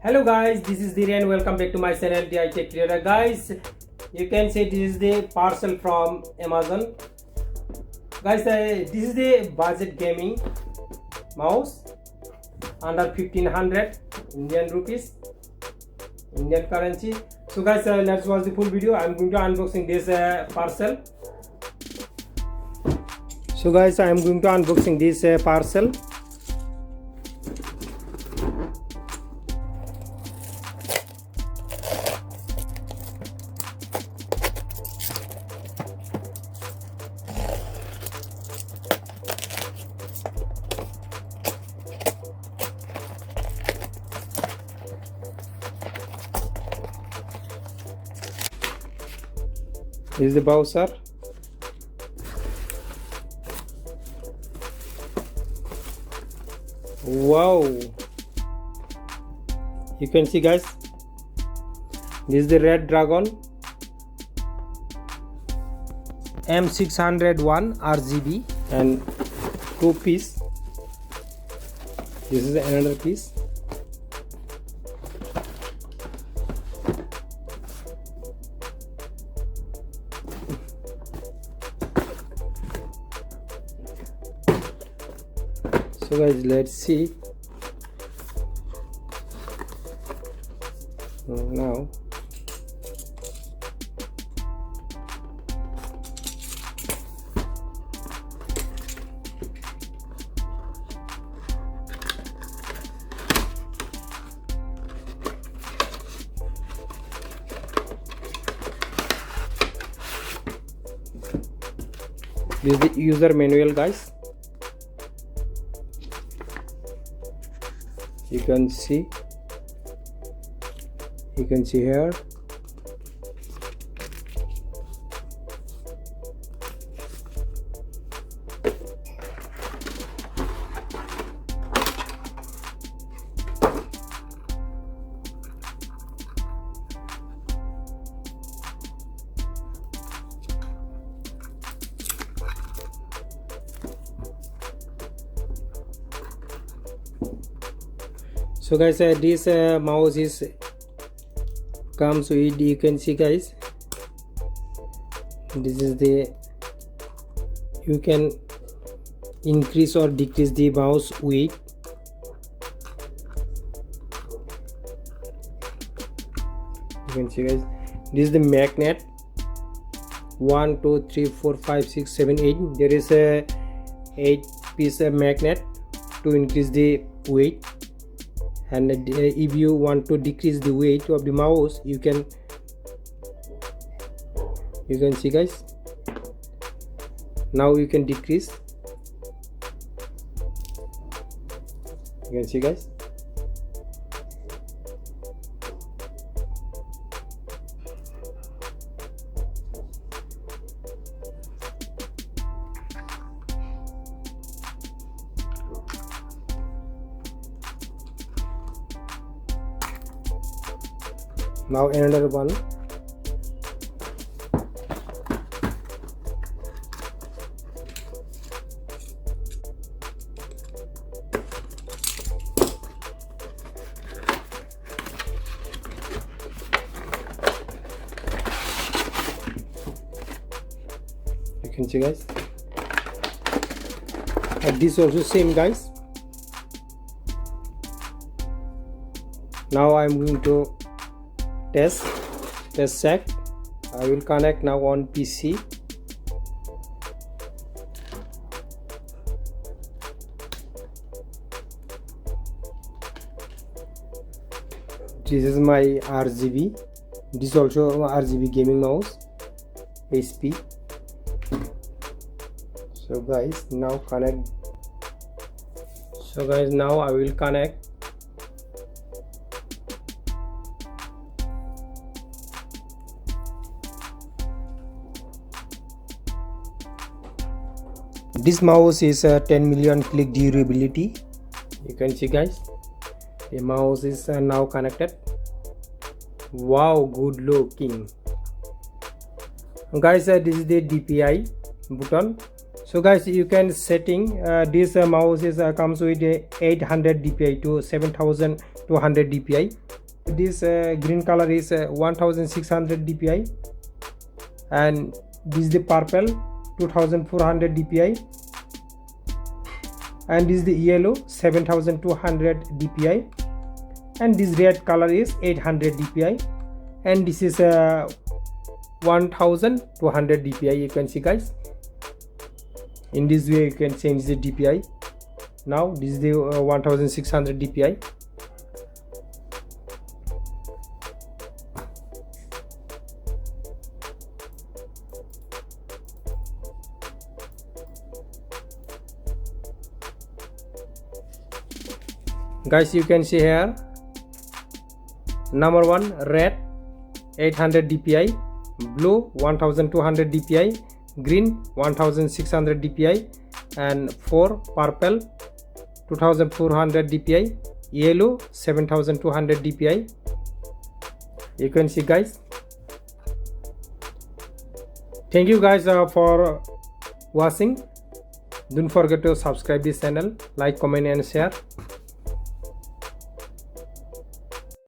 Hello guys, this is Dhiri and welcome back to my channel DI Tech Creator. Guys, you can say this is the parcel from Amazon. Guys, this is the budget gaming mouse under 1500 Indian rupees, Indian currency. So guys, let's watch the full video. I'm going to unboxing this parcel. So guys, I am going to unboxing this parcel. This is the browser. Wow, you can see guys, this is the Redragon M601 RGB and 2 piece. This is another piece. So guys, let's see now. This is the user manual, guys. You can see here. So guys, this mouse is comes with, you can see guys, this is the, you can increase or decrease the mouse weight. You can see guys, this is the magnet. 1 2 3 4 5 6 7 8. There is a 8 piece magnet to increase the weight. And if you want to decrease the weight of the mouse, you can see guys, now you can decrease. You can see guys, now another one. You can see guys, and this also same guys. Now I'm going to test check. I will connect now on PC. This is my RGB. This is also RGB gaming mouse, HP. So guys, now connect. So guys, now I will connect. This mouse is 10 million click durability. You can see guys, the mouse is now connected. Wow, good looking guys. This is the DPI button. So guys, you can setting this mouse is comes with a 800 dpi to 7200 dpi. This green color is 1600 dpi, and this is the purple 2400 dpi, and this is the yellow 7200 dpi, and this red color is 800 dpi, and this is 1200 dpi. You can see guys, in this way you can change the dpi. Now this is the 1600 dpi. Guys, you can see here, number 1 red 800 dpi, blue 1200 dpi, green 1600 dpi, and 4 purple 2400 dpi, yellow 7200 dpi. You can see guys. Thank you guys for watching. Don't forget to subscribe this channel, like, comment and share.